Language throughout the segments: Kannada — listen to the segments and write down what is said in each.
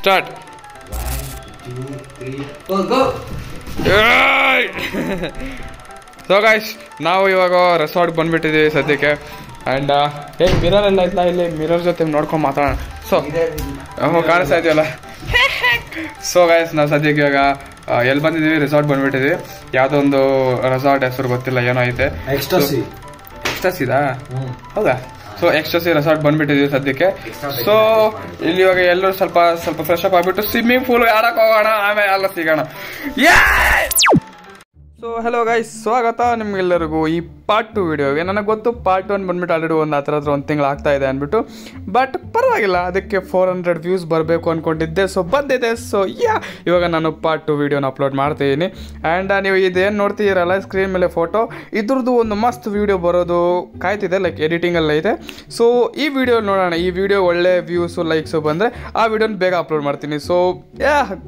ಸ್ಟಾರ್ಟ್. 1 2 3 ಗೋ. ಸೊ ಗೈಸ್, ನಾವು ಇವಾಗ ರೆಸಾರ್ಟ್ ಬಂದ್ಬಿಟ್ಟಿದ್ದೀವಿ ಸದ್ಯಕ್ಕೆ. ಆ್ಯಂಡ್ ಮಿರರ್ ಎಲ್ಲ ಇಲ್ಲ, ಇಲ್ಲಿ ಮಿರರ್ ಜೊತೆ ನೋಡ್ಕೊಂಡು ಮಾತಾಡೋಣ. ಸೊ ಕಾಣಿಸ್ತಾ ಇದೆಯಲ್ಲ. ಸೊ ಗೈಸ್, ನಾವು ಸದ್ಯಕ್ಕೆ ಇವಾಗ ಎಲ್ಲಿ ಬಂದಿದ್ದೀವಿ, ರೆಸಾರ್ಟ್ ಬಂದ್ಬಿಟ್ಟಿದ್ದೀವಿ. ಯಾವುದೋ ಒಂದು ರೆಸಾರ್ಟ್ ಹೆಸರು ಗೊತ್ತಿಲ್ಲ, ಏನೋ ಐತೆ. ಎಕ್ಸ್ಟ್ರಾಸಿದಾ? ಹೌದಾ? ಸೊ ಎಕ್ಸ್ಟ್ರಾಸಿ ರೆಸಾರ್ಟ್ ಬಂದ್ಬಿಟ್ಟಿದ್ದೀವಿ ಸದ್ಯಕ್ಕೆ. ಸೊ ಇಲ್ಲಿ ಇವಾಗ ಎಲ್ಲರೂ ಸ್ವಲ್ಪ ಫ್ರೆಶ್ ಅಪ್ ಆಗಿಬಿಟ್ಟು ಸ್ವಿಮ್ಮಿಂಗ್ ಪೂಲ್ ಆಡಕ್ಕೆ ಹೋಗೋಣ, ಆಮೇಲೆ ಎಲ್ಲ ಸಿಗೋಣ. ಸೊ ಹೆಲೋ ಗೈಸ್, ಸ್ವಾಗತ ನಿಮ್ಗೆಲ್ಲರಿಗೂ ಈ ಪಾರ್ಟ್ 2 ವಿಡಿಯೋಗೆ. ನನಗೆ ಗೊತ್ತು ಪಾರ್ಟ್ 1 ಬಂದ್ಬಿಟ್ಟು ಆಲ್ರೆಡಿ ಒಂದು ತಿಂಗಳು ಆಗ್ತಾ ಇದೆ ಅಂದ್ಬಿಟ್ಟು, ಬಟ್ ಪರವಾಗಿಲ್ಲ, ಅದಕ್ಕೆ 400 ವ್ಯೂಸ್ ಬರಬೇಕು ಅಂದ್ಕೊಂಡಿದ್ದೆ. ಸೊ ಬಂದಿದೆ. ಸೊ ಇವಾಗ ನಾನು ಪಾರ್ಟ್ 2 ವಿಡಿಯೋನ ಅಪ್ಲೋಡ್ ಮಾಡ್ತಿದ್ದೀನಿ. ಆ್ಯಂಡ್ ನೀವು ಇದೇನು ನೋಡ್ತಿದ್ದೀರಲ್ಲ ಸ್ಕ್ರೀನ್ ಮೇಲೆ ಫೋಟೋ, ಇದ್ರದ್ದು ಒಂದು ಮಸ್ತ್ ವಿಡಿಯೋ ಬರೋದು ಕಾಯ್ತಿದೆ, ಲೈಕ್ ಎಡಿಟಿಂಗಲ್ಲಿ ಐತೆ. ಸೊ ಈ ವಿಡಿಯೋ ನೋಡೋಣ. ಈ ವಿಡಿಯೋ ಒಳ್ಳೆ ವ್ಯೂಸು ಲೈಕ್ಸು ಬಂದರೆ ಆ ವಿಡಿಯೋನ ಬೇಗ ಅಪ್ಲೋಡ್ ಮಾಡ್ತೀನಿ. ಸೊ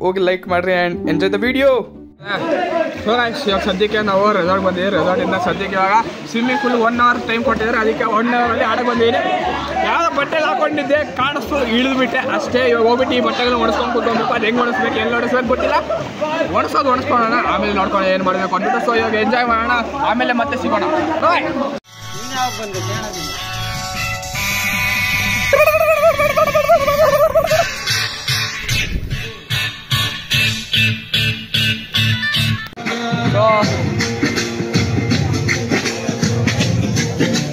ಹೋಗಿ ಲೈಕ್ ಮಾಡಿರಿ and enjoy the video. So ಇವಾಗ ಸದ್ಯಕ್ಕೆ ನಾವು ರೆಸಾರ್ಟ್ ಬಂದಿದ್ದೀವಿ. ರೆಸಾರ್ಟಿಂದ ಸದ್ಯಕ್ಕೆ ಇವಾಗ ಸ್ವಿಮ್ಮಿಂಗ್ ಪೂಲ್ 1 ಅವರ್ ಟೈಮ್ ಕೊಟ್ಟಿದ್ದಾರೆ, ಅದಕ್ಕೆ 1 ಅವರಲ್ಲಿ ಆಡಕ್ಕೆ ಬಂದಿದ್ದೀನಿ. ಯಾವ ಬಟ್ಟೆಗೆ ಹಾಕೊಂಡಿದ್ದೆ ಕಾಣಿಸ್ತು, ಇಳಿದ್ಬಿಟ್ಟೆ ಅಷ್ಟೇ. ಇವಾಗ ಹೋಗ್ಬಿಟ್ಟು ಈ ಬಟ್ಟೆಗಳನ್ನ ಒಣಸ್ಕೊಂಡು ಕೂತ್ಕೊಬೇಕು. ಅದು ಹೆಂಗೆ ಒಣಸ್ಬೇಕು, ಎಲ್ಲಿ ಒಣಸ್ಬೇಕು ಗೊತ್ತಿಲ್ಲ. ಒಣಸ್ಕೊಳ್ಳೋಣ, ಆಮೇಲೆ ನೋಡ್ಕೊಂಡು ಏನು ಮಾಡಬೇಕು ಅಂದ್ಬಿಟ್ಟು. ಸೊ ಇವಾಗ ಎಂಜಾಯ್ ಮಾಡೋಣ, ಆಮೇಲೆ ಮತ್ತೆ ಸಿಗೋಣ.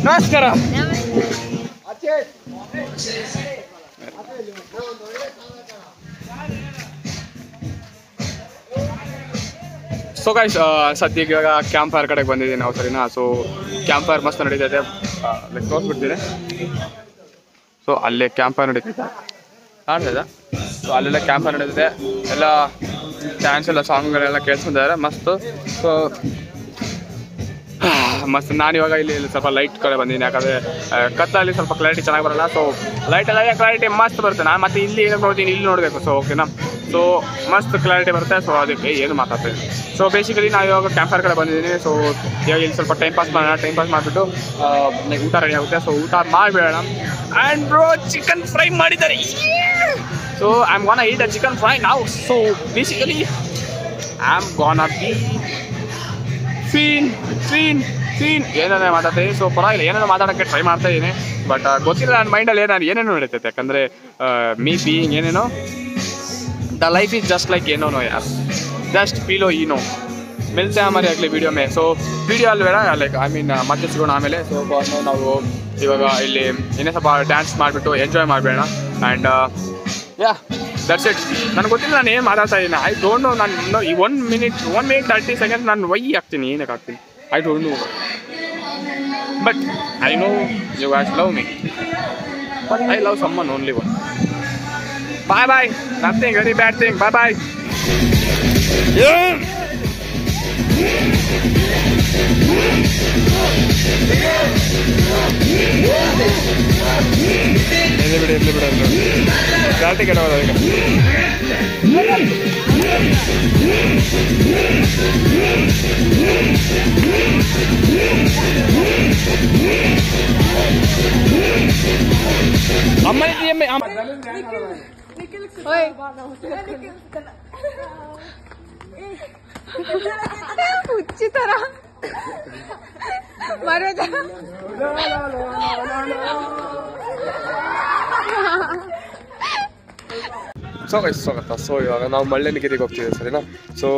ನಮಸ್ಕಾರ. ಸೊ ಗೈಸ್, ಸದ್ಯಕ್ಕೆ ಇವಾಗ ಕ್ಯಾಂಪ್ ಫೈರ್ ಕಡೆಗೆ ಬಂದಿದ್ದೀವಿ ನಾವು, ಸರಿನಾ? ಸೊ ಕ್ಯಾಂಪ್ ಫೈರ್ ಮಸ್ತ್ ನಡೀತೈತೆ, ಲೈಕ್ ತೋರಿಸ್ಬಿಡ್ತೀನಿ. ಸೊ ಅಲ್ಲೇ ಕ್ಯಾಂಪ್ ಫೈರ್ ನಡೀತೈತೆ, ಕಾಣ್ತದ? ಸೊ ಅಲ್ಲೆಲ್ಲ ಕ್ಯಾಂಪ್ ಫೈರ್ ನಡೀತಿದೆ, ಎಲ್ಲ ಡ್ಯಾನ್ಸ್ ಎಲ್ಲ ಸಾಂಗ್ಗಳೆಲ್ಲ ಕೇಳಿಸ್ಕೊಂಡಿದ್ದಾರೆ, ಮಸ್ತು. ಸೊ ಮಸ್ತ್. ನಾನಿವಾಗ ಇಲ್ಲಿ ಸ್ವಲ್ಪ ಲೈಟ್ ಕಡೆ ಬಂದಿದ್ದೀನಿ, ಯಾಕಂದರೆ ಕತ್ತಲಲ್ಲಿ ಸ್ವಲ್ಪ ಕ್ಲಾರಿಟಿ ಚೆನ್ನಾಗಿ ಬರೋಲ್ಲ. ಸೊ ಲೈಟೆಲ್ಲ ಕ್ಲಾರಿಟಿ ಮಸ್ತ್ ಬರುತ್ತೆ. ನಾನು ಮತ್ತೆ ಇಲ್ಲಿ ಏನಕ್ಕೆ ನೋಡ್ತೀನಿ, ಇಲ್ಲಿ ನೋಡಬೇಕು. ಸೊ ಓಕೆನಾ? ಸೊ ಮಸ್ತ್ ಕ್ಲಾರಿಟಿ ಬರುತ್ತೆ. ಸೊ ಅದಕ್ಕೆ ಏನು ಮಾತಾಡ್ತೀನಿ. ಸೊ ಬೇಸಿಕಲಿ ನಾವು ಇವಾಗ ಕ್ಯಾಂಪ್ ಫೈರ್ ಕಡೆ ಬಂದಿದ್ದೀನಿ. ಸೊ ಇವಾಗ ಇಲ್ಲಿ ಸ್ವಲ್ಪ ಟೈಮ್ ಪಾಸ್ ಮಾಡೋಣ. ಟೈಮ್ ಪಾಸ್ ಮಾಡಿಬಿಟ್ಟು ಊಟ ರೆಡಿ ಆಗುತ್ತೆ. ಸೊ ಊಟ ಮಾಡಿಬಿಡೋಣ. ಆ್ಯಂಡ್ ಬ್ರೋ, ಚಿಕನ್ ಫ್ರೈ ಮಾಡಿದ್ದಾರೆ. So I am gonna eat a chicken fry now. So basically I am gonna be fine ಏನೇನೋ ಮಾತಾಡ್ತೀನಿ. ಸೊ ಪರವಾಗಿಲ್ಲ, ಏನೇನೋ ಮಾತಾಡೋಕ್ಕೆ ಟ್ರೈ ಮಾಡ್ತಾ ಇದ್ದೀನಿ. ಬಟ್ ಗೊತ್ತಿಲ್ಲ ನನ್ನ ಮೈಂಡಲ್ಲಿ ಏನೇನೋ ನಡೀತೈತೆ. ಯಾಕಂದರೆ ಮೀ ಬೀಯಿಂಗ್ ಏನೇನೋ, the life is just like ಏನೋ ಯಾರು, ಜಸ್ಟ್ ಫೀಲೋ ಈನೋ ಮಿಲ್ತೆ ಹಮಾರಿ ಆಗಲಿ ವಿಡಿಯೋ ಮೇ. ಸೊ ವಿಡಿಯೋ ಅಲ್ಲಿ ಬೇಡ, ಲೈಕ್ ಐ ಮೀನ್ ಮತ್ತೆ ಸಿಗೋಣ ಆಮೇಲೆ. ಸೊ ನಾವು ಇವಾಗ ಇಲ್ಲಿ ಇನ್ನೇ ಸ್ವಲ್ಪ ಡ್ಯಾನ್ಸ್ ಮಾಡಿಬಿಟ್ಟು ಎಂಜಾಯ್ ಮಾಡಿಬೇಡ. And that's it. ನನಗೆ ಗೊತ್ತಿಲ್ಲ ನಾನು ಏನು ಮಾತಾಡ್ತಾ ಇದ್ದೀನಿ. I don't know. ನಾನು ಈ 1 ಮಿನಿಟ್ 30 ಸೆಕೆಂಡ್ಸ್ ನಾನು ವೈ ಆಗ್ತೀನಿ, ಏನಕ್ಕೆ ಆಗ್ತೀನಿ, I don't know. But I know you guys love me, but I love someone only one. Bye bye. Nothing very bad thing. Bye bye. ಇರ್ಲಿ ಬಿಡ ಗಾಟಿ ಕೆಡೋದ ಈಗ. ಹುಚ್ಚಿ ತರ ಮರೋದ. ಸೊ ಗೈಸ್, ಸ್ವಾಗತ. ಸೊ ಇವಾಗ ನಾವು ಮಳ್ಳೆನಿಕೆರೆಗೆ ಹೋಗ್ತಿದ್ದೀವಿ, ಸರಿನಾ? ಸೊ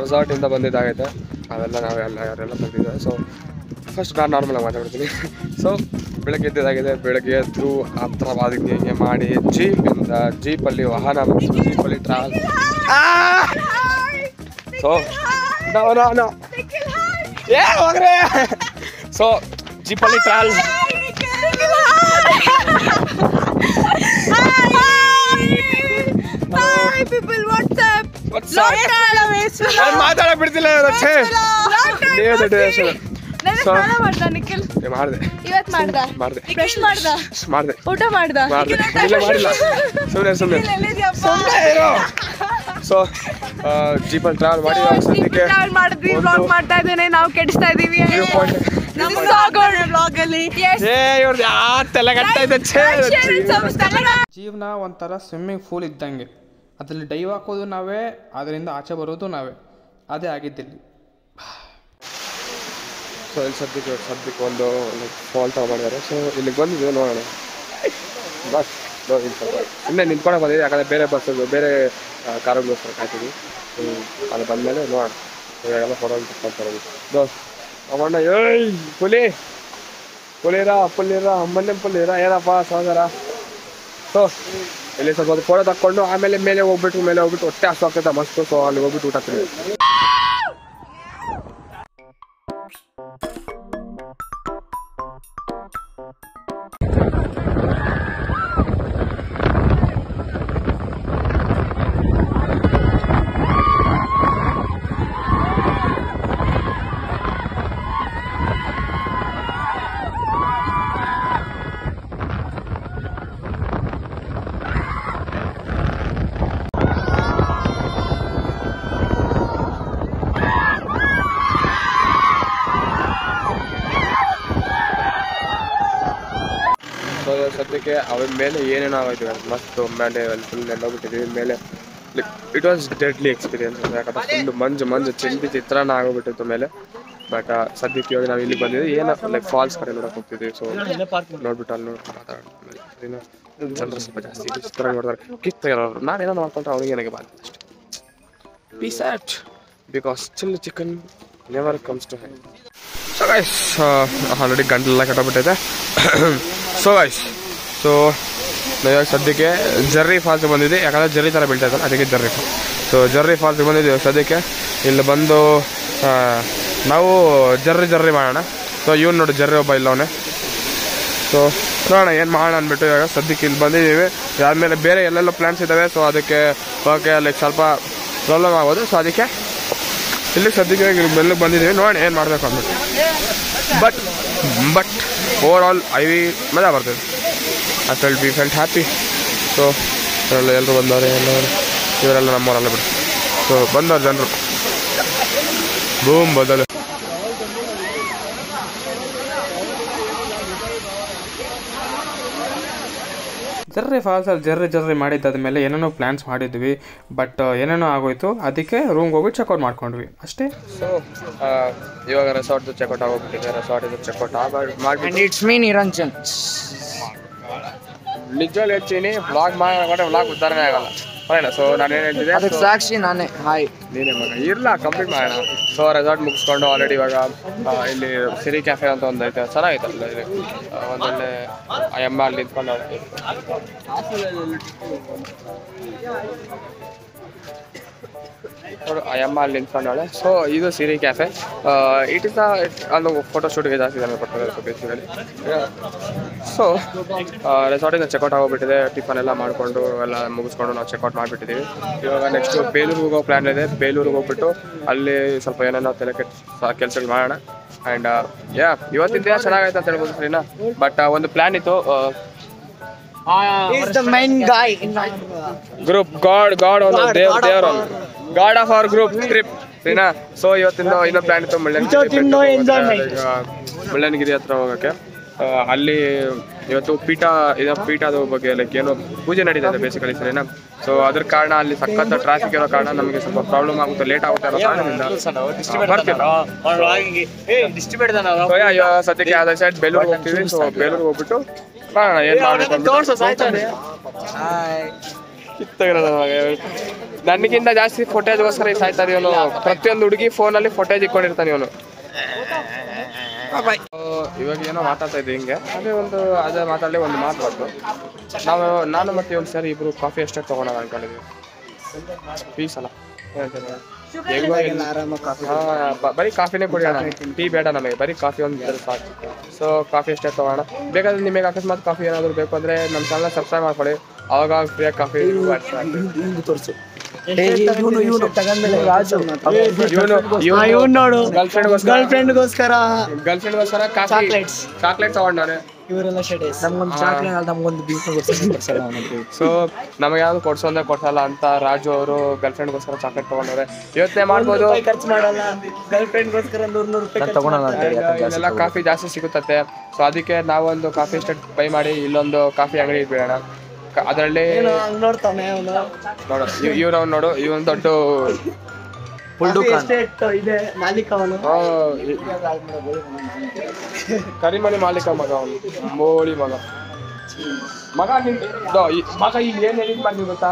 ರೆಸಾರ್ಟಿಂದ ಬಂದಿದ್ದಾಗೈತೆ, ಅವೆಲ್ಲ ನಾವೆಲ್ಲ ಯಾರೆಲ್ಲ ಬಂದಿದ್ದಾರೆ. ಸೊ ಫಸ್ಟ್ ನಾನು ನಾರ್ಮಲಾಗಿ ಮಾತಾಡ್ತೀನಿ. ಸೊ ಬೆಳಗ್ಗೆ ಎದ್ದಿದ್ದಾಗಿದೆ. ಬೆಳಗ್ಗೆ ಎದ್ದು ಹತ್ರವಾದಿಗೆ ಹಿಂಗೆ ಮಾಡಿ ಜೀಪಲ್ಲಿ ವಾಹನ ಜೀಪಲ್ಲಿ ಟ್ರಾವೆಲ್. ಸೊ ಹೋಗ್ರೆ. ಸೊ ಜೀಪಲ್ಲಿ ಟ್ರಾವೆಲ್. ಮಾತಾಡಕ್ ಬಿಡ್ತಿಲ್ಲ. ಊಟ ಮಾಡ್ದ ಸೊ ಜೀಪಲ್ಲಿ ಟ್ರಾವೆಲ್ ಮಾಡಿ ಸದ್ಯಕ್ಕೆ ಮಾಡಿದ್ವಿ. ವ್ಲಾಗ್ ಮಾಡ್ತಾ ಇದ್ದೇನೆ, ನಾವು ಕೆಡಿಸ್ತಾ ಇದೀವಿ. ಜೀವನ ಒಂಥರ ಸ್ವಿಮ್ಮಿಂಗ್ ಪೂಲ್ ಇದ್ದಂಗೆ. ಅದರಲ್ಲಿ ಡೈವ್ ಹಾಕೋದು ನಾವೇ, ಅದರಿಂದ ಆಚೆ ಬರೋದು ನಾವೇ. ಅದೇ ಆಗಿದ್ದಿಲ್ಲಿ. ಸೊ ಇಲ್ಲಿ ಸದ್ಯಕ್ಕೆ ಒಂದು ಫಾಲ್ ತಗೊಂಡಿದ್ದಾರೆ. ಸೊ ಇಲ್ಲಿಗೆ ಬಂದಿದ್ದೀವಿ, ನೋಡೋಣ. ಬಸ್ ನೋಡಿ ಸ್ವಲ್ಪ ಸುಮ್ಮನೆ ನಿಂತ್ಕೊಂಡೆ ಬಂದಿದ್ದೀವಿ, ಯಾಕಂದರೆ ಬೇರೆ ಬಸ್ಸು ಬೇರೆ ಕಾರುಗೋಸ್ಕರ ಕಾಯ್ತೀವಿ. ಅದು ಬಂದಮೇಲೆ ನೋಡೋಣ. ಇವಾಗೆಲ್ಲ ಫೋಟೋ ತಗೊಂಡ್ಬರೋದು. ಅಮ್ಮಣ್ಣ ಏಯ್ ಪುಲಿರ ಅಮ್ಮನೇ ಪುಲಿರ ಏನಪ್ಪ ಸಹೋದರ. ಸೊ ಇಲ್ಲಿ ಸ್ವಲ್ಪ ಹೊತ್ತು ಫೋಟೋ ತಕ್ಕೊಂಡು ಆಮೇಲೆ ಮೇಲೆ ಹೋಗ್ಬಿಟ್ಟು ಹೊಟ್ಟೆ ಹಸು ಆಗ್ತೈತೆ ಮಸ್ತು. ಸೊ ಅಲ್ಲಿ ಹೋಗ್ಬಿಟ್ಟು ಊಟ ತಿಂತೀವಿ. ಸದ್ಯಕ್ಕೆ ಅವ್ರ ಮೇಲೆ ಏನೇನೋ ಆಗೋಯ್ತು ಮಸ್ತು. ಮೇಲೆ ಫುಲ್ ನೆಲ್ಲೋಗ್ಬಿಟ್ಟಿದ್ವಿ ಮೇಲೆ. It was deadly experience. ಯಾಕಂದ್ರೆ ಫುಲ್ ಮಂಜು ಚಿಂದಿ ಚಿತ್ರಾನ್ನ ಆಗೋಗ್ಬಿಟ್ಟಿತ್ತು ಮೇಲೆ. ಬಟ್ ಸದ್ಯಕ್ಕೆ ಇವಾಗ ನಾವು ಇಲ್ಲಿ ಬಂದಿದ್ವಿ, ಏನೋ ಲೈಕ್ ಫಾಲ್ಸ್ ಕಡೆ ನೋಡಕ್ಕೆ ಹೋಗ್ತಿದ್ವಿ. ಸೊ ನೋಡ್ಬಿಟ್ಟು ಅಲ್ಲಿ ಮಾತಾಡೋಣ. ಜನರು ಸ್ವಲ್ಪ ಜಾಸ್ತಿ ಚಿತ್ರ ನೋಡ್ತಾರೆ, ಕಿತ್ತಾಗಿರೋರು. ನಾನೇನೋ ನೋಡ್ಕೊಂಡ್ರೆ ಅವ್ರಿಗೆ ನನಗೆ ಬಾರ್ದು ಅಷ್ಟೇ. Peace out because chilli chicken never comes to high. So guys already ಗಂಟಲೆಲ್ಲ ಕಟ್ಟೋಗ್ಬಿಟ್ಟೈತೆ. ಸೊ ಇವಾಗ ಸದ್ಯಕ್ಕೆ ಜರ್ರಿ ಫಾಲ್ಸ್ ಬಂದಿದೆ, ಯಾಕಂದರೆ ಜರ್ರಿ ಥರ ಬೀಳ್ತಾ ಇದ್ದಾರೆ, ಅದಕ್ಕೆ Jhari falls. So Jhari falls ಬಂದಿದ್ದೀವಿ ಸದ್ಯಕ್ಕೆ. ಇಲ್ಲಿ ಬಂದು ನಾವು ಜರ್ರಿ ಮಾಡೋಣ. ಸೊ ಇವ್ನು ನೋಡಿ ಜರ್ರಿ ಒಬ್ಬ ಇಲ್ಲವನೇ. ಸೊ ನೋಡೋಣ ಏನು ಮಾಡೋಣ ಅಂದ್ಬಿಟ್ಟು ಇವಾಗ ಸದ್ಯಕ್ಕೆ ಇಲ್ಲಿ ಬಂದಿದ್ದೀವಿ. ಆದಮೇಲೆ ಬೇರೆ ಎಲ್ಲೆಲ್ಲೋ ಪ್ಲ್ಯಾನ್ಸ್ ಇದ್ದಾವೆ. ಸೊ ಅದಕ್ಕೆ ಓಕೆ ಲೈಕ್ ಸ್ವಲ್ಪ ಪ್ರಾಬ್ಲಮ್ ಆಗೋದು. ಸೊ ಅದಕ್ಕೆ ಇಲ್ಲಿ ಸದ್ಯಕ್ಕೆ ಬೆಲ್ಲಕ್ಕೆ ಬಂದಿದ್ದೀವಿ, ನೋಡೋಣ ಏನು ಮಾಡಬೇಕು ಅಂದ್ಬಿಟ್ಟು. ಬಟ್ ಓವರ್ ಆಲ್ ಮಜಾ ಬರ್ತದೆ. We felt happy. ಸೊ ಎಲ್ಲರೂ ಬಂದವ್ರೆ, ಇವರೆಲ್ಲ ನಮ್ಮವರೆಲ್ಲ ಬಿಡು. ಸೊ ಬಂದವ್ರು ಜನರು ಬೂಮ್ ಬದಲು. ಜರ್ರಿ ಫಾಲ್ಸಲ್ಲಿ ಜರ್ರಿ ಮಾಡಿದ್ದಾದ್ಮೇಲೆ ಏನೇನೋ ಪ್ಲ್ಯಾನ್ಸ್ ಮಾಡಿದ್ವಿ. ಬಟ್ ಏನೇನೋ ಆಗೋಯ್ತು, ಅದಕ್ಕೆ ರೂಮ್ಗೆ ಹೋಗಿ ಚೆಕ್ಔಟ್ ಮಾಡ್ಕೊಂಡ್ವಿ ಅಷ್ಟೇ. ಸೊ ಇವಾಗ ರೆಸಾರ್ಟ್ದು ಚೆಕ್ಔಟ್ ಆಗೋಗ್ಬಿಟ್ಟಿದೆ. ರೆಸಾರ್ಟಿಂದು ಚೆಕ್ಔಟ್ ಮಾಡಿ ಇಟ್ಸ್ ಮೀ ನಿರಂಜನ್. ನಿಜವಾಗ್ಲೂ ಹೇಳ್ತೀನಿ, ವ್ಲಾಗ್ ಮಾಡಿದ್ರೆ ವ್ಲಾಗ್ ಉದ್ದಾರನೇ ಆಗಲ್ಲ. ಸೊ ನಾನೇನು ಹೇಳ್ತಿದ್ದೆ, ಅದಕ್ಕೆ ಸಾಕ್ಷಿ ನಾನೇ. ಹಾಯ್ ನೀನೇ ಮಗ ಇರಲ್ಲ, ಕಂಪ್ಲೀಟ್ ಮಾಡೋಣ. ಸೊ ರೆಸಾರ್ಟ್ ಮುಗಿಸ್ಕೊಂಡು ಆಲ್ರೆಡಿ ಇವಾಗ ಇಲ್ಲಿ ಸಿರಿ ಕ್ಯಾಫೆ ಅಂತ ಒಂದು ಐತೆ, ಚೆನ್ನಾಗೈತಲ್ಲ ಇಲ್ಲಿ. ಒಂದೊಳ್ಳೆ ಅಮ್ಮ ಅಲ್ಲಿ ನಿಂತ್ಕೊಂಡು ಅಯ್ಯಮ್ಮ ಅಲ್ಲಿ ನಿಂತ್ಕೊಂಡವಳೆ. ಸೊ ಇದು ಸಿರಿ ಕ್ಯಾಫೆ. ಇಟ್ ಇಸ್ ಅಲ್ಲಿ ಫೋಟೋ ಶೂಟ್ಗೆ ಜಾಸ್ತಿ ಜನ ಬರ್ತಾರೆ ಬೇಸಿಕಲಿ. ಸೊ ರೆಸಾರ್ಟಿಂದ ಚೆಕ್ಔಟ್ ಆಗೋಗ್ಬಿಟ್ಟಿದೆ. ಟಿಫನ್ ಎಲ್ಲ ಮಾಡಿಕೊಂಡು ಎಲ್ಲ ಮುಗಿಸ್ಕೊಂಡು ನಾವು ಚೆಕ್ಔಟ್ ಮಾಡಿಬಿಟ್ಟಿದ್ದೀವಿ. ಇವಾಗ ನೆಕ್ಸ್ಟ್ ಬೇಲೂರಿಗೆ ಹೋಗೋ ಪ್ಲ್ಯಾನ್ ಇದೆ. ಬೇಲೂರಿಗೆ ಹೋಗ್ಬಿಟ್ಟು ಅಲ್ಲಿ ಸ್ವಲ್ಪ ಏನೇನೋ ತಲೆ ಕೆಲಸಗಳು ಮಾಡೋಣ. ಆ್ಯಂಡ್ ಇವತ್ತಿನ ದಿನ ಚೆನ್ನಾಗೈತೆ ಅಂತ ಹೇಳ್ಬೋದು ಸರಿನಾ. ಬಟ್ ಒಂದು ಪ್ಲ್ಯಾನ್ ಇತ್ತು. ಗ್ರೂಪ್ ಗಾಡ್ ದೇವರ್ god of our group trip ಸರಿನಾ. ಸೊ ಇವತ್ತಿನ ಇನ್ನೊಂದು ಪ್ಲಾನ್ ಇತ್ತು ಮುಳ್ಳಯ್ಯನಗಿರಿ ಹತ್ರ ಹೋಗೋಕ್ಕೆ. ಅಲ್ಲಿ ಇವತ್ತು ಪೀಠದ ಬಗ್ಗೆ ಲೈಕ್ ಏನೋ ಪೂಜೆ ನಡೀತದೆ ಬೇಸಿಕಲಿ ಸರಿನಾ. ಸೊ ಅದ್ರ ಕಾರಣ ಅಲ್ಲಿ ಸಖತ್ ಟ್ರಾಫಿಕ್ ಇರೋ ಕಾರಣ ನಮಗೆ ಸ್ವಲ್ಪ ಪ್ರಾಬ್ಲಮ್ ಆಗುತ್ತೆ, ಲೇಟ್ ಆಗುತ್ತೆ ಅನ್ನೋ ಕಾರಣದಿಂದ ಸದ್ಯಕ್ಕೆ ಅದೇ ಸೈಡ್ ಬೇಲೂರಿಗೆ ಹೋಗ್ತೀವಿ. ಸೊ ಬೇಲೂರಿಗೆ ಹೋಗ್ಬಿಟ್ಟು ಏನ್ ನನಗಿಂತ ಜಾಸ್ತಿ ಫೋಟೇಜ್ಗೋಸ್ಕರ ಸಾಯ್ತಾರೆ ಇವನು. ಪ್ರತಿಯೊಂದು ಹುಡುಗಿ ಫೋನಲ್ಲಿ ಫೋಟೇಜ್ ಇಟ್ಕೊಂಡಿರ್ತಾನೆ ಇವನು. ಇವಾಗ ಏನೋ ಮಾತಾಡ್ತಾ ಇದ್ದೆ ಹಿಂಗೆ, ಅದೇ ಮಾತಾಡಲಿ ಒಂದು ಮಾತು ಬಂತು. ನಾನು ಮತ್ತೆ ಒಂದು ಸರಿ ಇಬ್ರು ಕಾಫಿ ಎಷ್ಟೇ ತೊಗೊಳೋಣ ಅನ್ಕೊಂಡಿದ್ವಿ. ಪೀಸ್ ಅಲ್ಲ ಬರೀ ಕಾಫಿನೇ ಕುಡಿಯೋಣ, ಟೀ ಬೇಡ ನಮಗೆ, ಬರೀ ಕಾಫಿ ಒಂದು ಸಾಕು. ಸೊ ಕಾಫಿ ಎಷ್ಟೇ ತೊಗೊಳ್ಳೋಣ. ಬೇಕಾದ್ರೆ ನಿಮಗೆ ಅಕಸ್ಮಾತ್ ಕಾಫಿ ಏನಾದರೂ ಬೇಕು ಅಂದರೆ ನಮ್ಮ ಚಾನಲ್ ಸಬ್ಸ್ಕ್ರೈಬ್ ಮಾಡ್ಕೊಳ್ಳಿ. ಅವಾಗ ಫ್ರೀಯಾಗಿ ಕಾಫಿ ತೋರಿಸು. ಗರ್ಲ್ ಫ್ರೆಂಡ್ಗೋಸ್ಕರ ಚಾಕ್ಲೇಟ್ ತಗೊಂಡವ್ರೆ. ಸೊ ನಮಗೆ ಯಾವ್ದು ಕೊಡ್ಸೋದೇ ಕೊಡ್ಸಲ್ಲ ಅಂತ ರಾಜು ಅವರು ಗರ್ಲ್ ಫ್ರೆಂಡ್ಗೋಸ್ಕರ ಚಾಕ್ಲೇಟ್ ತಗೊಂಡವ್ರೆ. ಯೋಚನೆ ಮಾಡ್ಬೋದು, ಎಲ್ಲ ಕಾಫಿ ಜಾಸ್ತಿ ಸಿಗುತ್ತದೆ. ಸೊ ಅದಕ್ಕೆ ನಾವೊಂದು ಕಾಫಿ ಎಸ್ಟೇಟ್ ಬೈ ಮಾಡಿ ಇಲ್ಲೊಂದು ಕಾಫಿ ಅಂಗಡಿ ಇಟ್ಬಿಡೋಣ. ಅದರಲ್ಲಿ ನೋಡ್ತಾನೆ ನೋಡು ಇವ್ರವ್ ನೋಡು ಇವನ್ ದೊಡ್ಡ ಇದೆ ಮಾಲೀಕ ಅವನು ಕರಿಮನಿ ಮಾಲೀಕ ಮಗ ಅವನು ಮೋಳಿ ಮಗ ಮಗ ಮಗ ಇಲ್ಲಿ ಏನ್ ಹೇಳಿದ್ ಮಾಡಿ ಗೊತ್ತಾ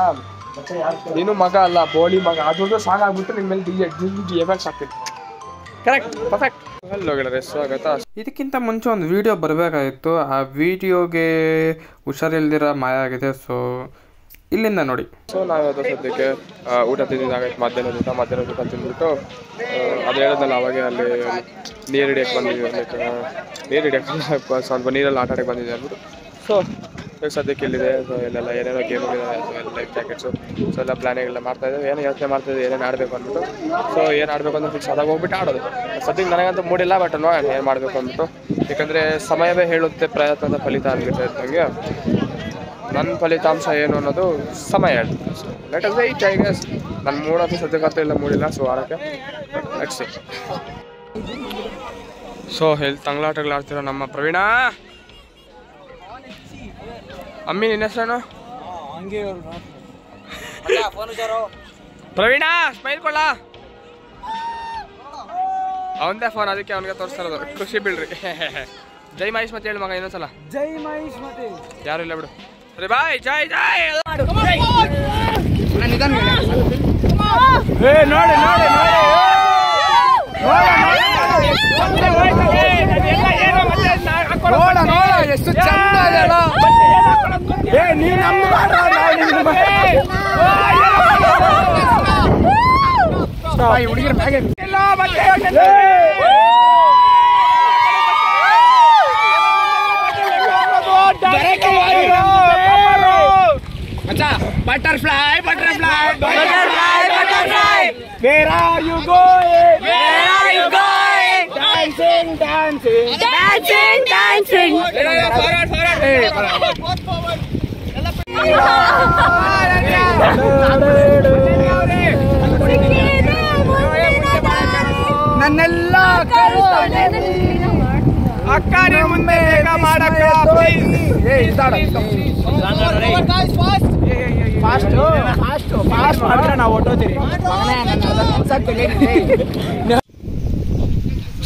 ನೀನು ಮಗ ಅಲ್ಲ ಬೋಳಿ ಮಗ ಅದೊಂದು ಸಾಂಗ್ ಆಗ್ಬಿಟ್ಟು ನಿನ್ ಮೇಲೆ ಎಫೆಕ್ಟ್ಸ್ ಆಗ್ತಿತ್ತು ಕರೆಕ್ಟ್ ಪರ್ಫೆಕ್ಟ್. ಹಲೋ ಗೆಳೆಯರೇ, ಸ್ವಾಗತ. ಇದಕ್ಕಿಂತ ಮುಂಚೆ ಒಂದು ವಿಡಿಯೋ ಬರಬೇಕಾಗಿತ್ತು, ಆ ವಿಡಿಯೋಗೆ ಹುಷಾರಿಲ್ದಿರ ಮಾಯ ಆಗಿದೆ. ಸೊ ಇಲ್ಲಿಂದ ನೋಡಿ. ಸೊ ನಾವದು ಸದ್ಯಕ್ಕೆ ಊಟ ತಿಂದಿದ್ದಾಗೈತೆ, ಮಧ್ಯಾಹ್ನದ ಊಟ ತಿಂದ್ಬಿಟ್ಟು ಅದು ಹೇಳಿದ್ನಲ್ಲ ಅವಾಗೆ ಅಲ್ಲಿ ನೀರು ಹಿಡಿಯಕ್ಕೆ ಬಂದಿದ್ದೀವಿ. ನೀರು ಹಿಡಿಯಕ್ಕೆ ಸ್ವಲ್ಪ ನೀರಲ್ಲಿ ಆಟ ಆಡಕ್ಕೆ ಬಂದಿದೆ ಅಂದ್ಬಿಟ್ಟು. ಸೊ ಈಗ ಸದ್ಯಕ್ಕೆ ಇಲ್ಲಿದೆ. ಸೊ ಇಲ್ಲೆಲ್ಲ ಏನೇನೋ ಗೇಮ್ ಹೋಗಿದ್ದಾವೆ, ಸೊ ಎಲ್ಲ ಲೈಫ್ ಜಾಕೆಟ್ಸು, ಸೊ ಎಲ್ಲ ಪ್ಲಾನಿಂಗ್ಗೆಲ್ಲ ಮಾಡ್ತಾಯಿದ್ದೇವೆ. ಏನೋ ಯೋಚನೆ ಮಾಡ್ತಾಯಿದ್ದೆ ಏನೇನು ಆಡಬೇಕು ಅಂದ್ಬಿಟ್ಟು. ಸೊ ಏನು ಆಡಬೇಕು ಅಂತ ಫಿಕ್ಸ್ ಆದಾಗ ಹೋಗ್ಬಿಟ್ಟು ಆಡೋದು. ಸದ್ಯಕ್ಕೆ ನನಗಂತೂ ಮೂಡಿಲ್ಲ, ಬಟ್ ನೋಡೋಣ ಏನು ಮಾಡಬೇಕು ಅಂದ್ಬಿಟ್ಟು. ಯಾಕಂದರೆ ಸಮಯವೇ ಹೇಳುತ್ತೆ ಪ್ರಯತ್ನದ ಫಲಿತ ಅಂದ್ಬಿಟ್ಟು ನನಗೆ. ನನ್ನ ಫಲಿತಾಂಶ ಏನು ಅನ್ನೋದು ಸಮಯ ಹೇಳ್ತೀನಿ. So let us wait, I guess. ನನ್ನ ಮೂಡಂತೂ ಸದ್ಯಕ್ಕಂತೂ ಇಲ್ಲ, ಮೂಡಿಲ್ಲ. ಸೊ ಆಡೋಕ್ಕೆ ಲೆಟ್ಸ್ ಸಿ. ಸೊ ಎಲ್ಲಿ ತಂಗ್ಲಾಟಗಳು ಆಡ್ತಿರೋ ನಮ್ಮ ಪ್ರವೀಣ. ಅಮ್ಮಿ ನಿನ್ನ ಹೆಸರೇನು? ಪ್ರವೀಣ ಸ್ಮೈಲ್ ಕೊಡ. ಅವಂದೇ ಫೋನ್, ಅದಕ್ಕೆ ಅವನಿಗೆ ತೋರಿಸ್ತಾರದು. ಖುಷಿ ಬೀಳ್ರಿ. ಜೈ ಮಹೇಶ್ ಮತ್ತೆ ಹೇಳಿ ಮಗ ಇನ್ನೊಂದ್ಸಲ. ಜೈ ಮಹೇಶ್ ಮತ್ತೆ ಯಾರು ಇಲ್ಲ ಬಿಡು. ಸರಿ ಬಾಯ್. ಜೈ ಜೈ. ಎಷ್ಟು ಚಂದ ಹುಡುಗಿರ ಮ್ಯಾಗೆ Butterfly, butterfly, butterfly, butterfly. Where are you going? Where are you going? Dancing, dancing, dancing, dancing. Forward, forward. Hey, forward. ನನ್ನೆಲ್ಲ ಅಕ್ಕನೇ ಮುಂದೆ ಮಾಡಕ್ಕ ಫಾಸ್ಟ್ ಮಾಡಿದ್ರೆ ನಾವು ಹೊಟ್ಟೋತೀವಿ.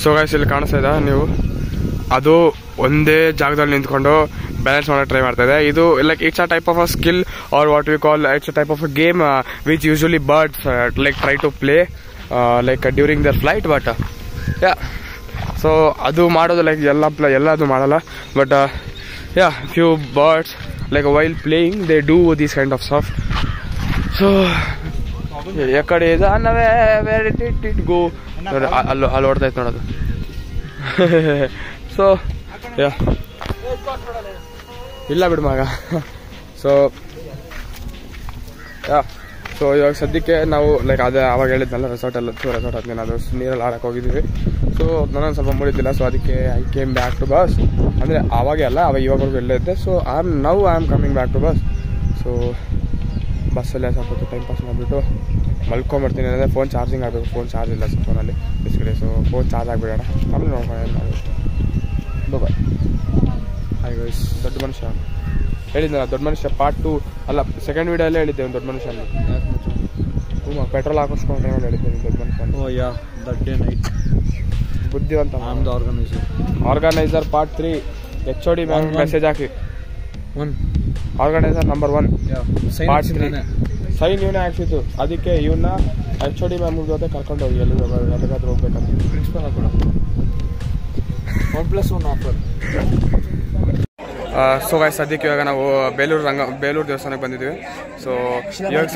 ಸೊ ಗೈಸ್, ಇಲ್ಲಿ ಕಾಣಿಸ್ತಾ ಇದೆ ನೀವು, ಅದು ಒಂದೇ ಜಾಗದಲ್ಲಿ ನಿಂತ್ಕೊಂಡು ಬ್ಯಾಲೆನ್ಸ್ ಮಾಡೋಕೆ ಟ್ರೈ ಮಾಡ್ತಾ ಇದೆ. ಇದು like it's a type of a skill or what we call it's a type of a game which usually birds like try to play like during their flight. But yeah, so ಅದು ಮಾಡೋದು ಲೈಕ್ ಎಲ್ಲ ಅದು ಮಾಡಲ್ಲ. But yeah, few birds like while playing they do this kind of stuff. So yakade is anave where did it go, ಅಲ್ಲಿ ಓಡ್ತಾ ಇತ್ತು ನೋಡೋದು. ಸೊ ಯಾ, ಇಲ್ಲ ಬಿಡು ಮಗ. ಸೊ ಯಾ, ಸೊ ಇವಾಗ ಸದ್ಯಕ್ಕೆ ನಾವು ಲೈಕ್ ಅದೇ ಆವಾಗ ಹೇಳಿದ್ನಲ್ಲ ರೆಸಾರ್ಟ್ ಅದಕ್ಕೆ ನಾವು ನೀರಲ್ಲಿ ಆಡಕ್ಕೆ ಹೋಗಿದ್ದೀವಿ. ಸೊ ನನಗೆ ಸ್ವಲ್ಪ ಮೂಡಿದ್ದಿಲ್ಲ. ಸೊ ಅದಕ್ಕೆ I came back to bus. ಅಂದರೆ ಆವಾಗೇ ಅಲ್ಲ, ಅವಾಗ ಇವಾಗವರೆಗೂ ಎಲ್ಲೇ ಇದ್ದೆ. So I am coming back to bus. So ಬಸ್ಸಲ್ಲೇ ಸ್ವಲ್ಪ ಟೈಮ್ ಪಾಸ್ ಮಾಡಿಬಿಟ್ಟು ಮಲ್ಕೊಂಬರ್ತೀನಿ. ಅಂದರೆ ಫೋನ್ ಚಾರ್ಜಿಂಗ್ ಆಗಬೇಕು. ಫೋನ್ ಚಾರ್ಜ್ ಇಲ್ಲ ಸೊ ಫೋನಲ್ಲಿ ಬಿಸ್ಕಡೆ. ಸೊ ಫೋನ್ ಚಾರ್ಜ್ ಆಗಿಬಿಡೋಣ, ಆಮೇಲೆ ನೋಡ್ಕೊಂಡು ಬಾಯ್. ಹಾಯ್ ಗೈಸ್, ದೊಡ್ಡ ಮನುಷ್ಯ ಹೇಳಿದ್ನಲ್ಲ, ದೊಡ್ಡ ಮನುಷ್ಯ ಪಾರ್ಟ್ 2 ಅಲ್ಲ, ಸೆಕೆಂಡ್ ವಿಡಿಯೋಲ್ಲೇ ಹೇಳಿದ್ದೆ ಒಂದು ದೊಡ್ಡ ಮನುಷ್ಯ ಅಲ್ಲಿ. ಪೆಟ್ರೋಲ್ ಹಾಕಿಸ್ಕೊಂಡು ಟೈಮಲ್ಲಿ ಹೇಳಿದ್ದೆ ದೊಡ್ಡ ಮನುಷ್ಯ. ಬುದ್ಧಿವಂತ organiser part 3 HOD ma'am message ಹಾಕಿ. ಆರ್ಗನೈಸರ್ ನಂಬರ್ 1 ಪಾರ್ಟ್ 3 ಸೈನ್ ಇವನೇ ಹಾಕ್ಸಿದ್ದು. ಅದಕ್ಕೆ ಇವನ್ನ HOD ಮ್ಯಾಮ್ ಜೊತೆ ಕರ್ಕೊಂಡು ಹೋಗಿ ಎಲ್ಲಿಗಾದ್ರೂ ಹೋಗ್ಬೇಕಂತ. ಪ್ರಿನ್ಸಿಪಲ್ ಕೂಡ 1+1 ಆಫರ್. ಸೊ ಗೈಸ್, ಸದ್ಯಕ್ಕೆ ಇವಾಗ ನಾವು ಬೇಲೂರು ದೇವಸ್ಥಾನಕ್ಕೆ ಬಂದಿದ್ದೀವಿ. ಸೊ ಇವಾಗ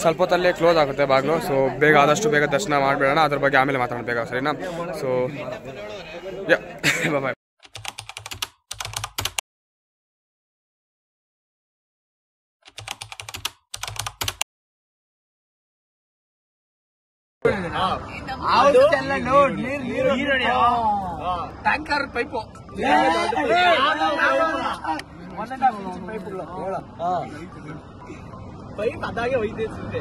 ಸ್ವಲ್ಪ ಹೊತ್ತಲ್ಲೇ ಕ್ಲೋಸ್ ಆಗುತ್ತೆ ಬಾಗಿಲು. ಸೊ ಬೇಗ ಆದಷ್ಟು ಬೇಗ ದರ್ಶನ ಮಾಡಿಬಿಡೋಣ, ಅದ್ರ ಬಗ್ಗೆ ಆಮೇಲೆ ಮಾತಾಡೋಣ ಬೇಗ, ಸರಿನಾ? So ya, bye. Tanker pipe pipe ಅದಾಗೆ ಒಯ್ದಿದ್ದೆ.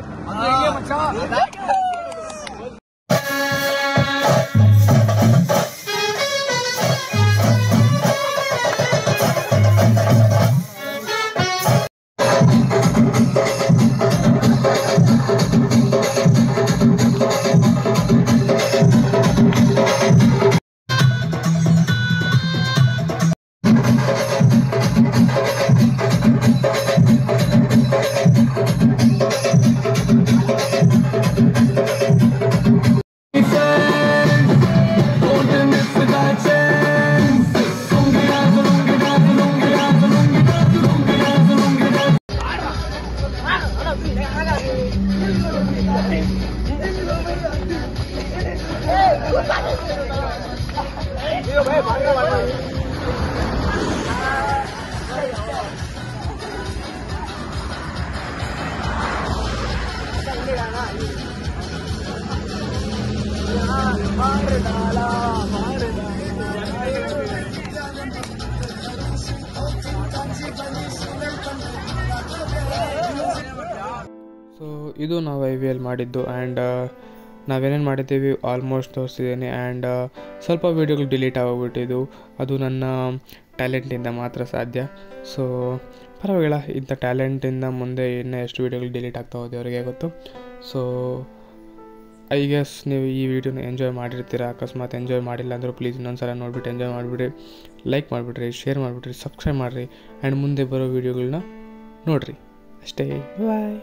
ಸೊ ಇದು ನಾವು IVL ಮಾಡಿದ್ದು ಆ್ಯಂಡ್ ನಾವೇನೇನು ಮಾಡಿದ್ದೀವಿ ಆಲ್ಮೋಸ್ಟ್ ತೋರಿಸಿದ್ದೀನಿ ಆ್ಯಂಡ್ ಸ್ವಲ್ಪ ವೀಡಿಯೋಗಳು ಡಿಲೀಟ್ ಆಗೋಗ್ಬಿಟ್ಟಿದ್ದು ಅದು ನನ್ನ ಟ್ಯಾಲೆಂಟಿಂದ ಮಾತ್ರ ಸಾಧ್ಯ. ಸೊ ಪರವಾಗಿಲ್ಲ, ಇಂಥ ಟ್ಯಾಲೆಂಟಿಂದ ಮುಂದೆ ಇನ್ನೂ ಎಷ್ಟು ವೀಡಿಯೋಗಳು ಡಿಲೀಟ್ ಆಗ್ತಾ ಹೋದೆ ಅವರಿಗೆ ಗೊತ್ತು. ಸೊ ಐ ಗೆಸ್ ನೀವು ಈ ವಿಡಿಯೋನ ಎಂಜಾಯ್ ಮಾಡಿರ್ತೀರ. ಅಕಸ್ಮಾತ್ ಎಂಜಾಯ್ ಮಾಡಿಲ್ಲ ಅಂದರೂ ಪ್ಲೀಸ್ ಇನ್ನೊಂದು ಸಲ ನೋಡಿಬಿಟ್ಟು ಎಂಜಾಯ್ ಮಾಡಿಬಿಡ್ರಿ, ಲೈಕ್ ಮಾಡಿಬಿಡ್ರಿ, ಶೇರ್ ಮಾಡಿಬಿಡ್ರಿ, ಸಬ್ಸ್ಕ್ರೈಬ್ ಮಾಡಿರಿ ಆ್ಯಂಡ್ ಮುಂದೆ ಬರೋ ವೀಡಿಯೋಗಳನ್ನ ನೋಡಿರಿ ಅಷ್ಟೇ. ಬಾಯ್.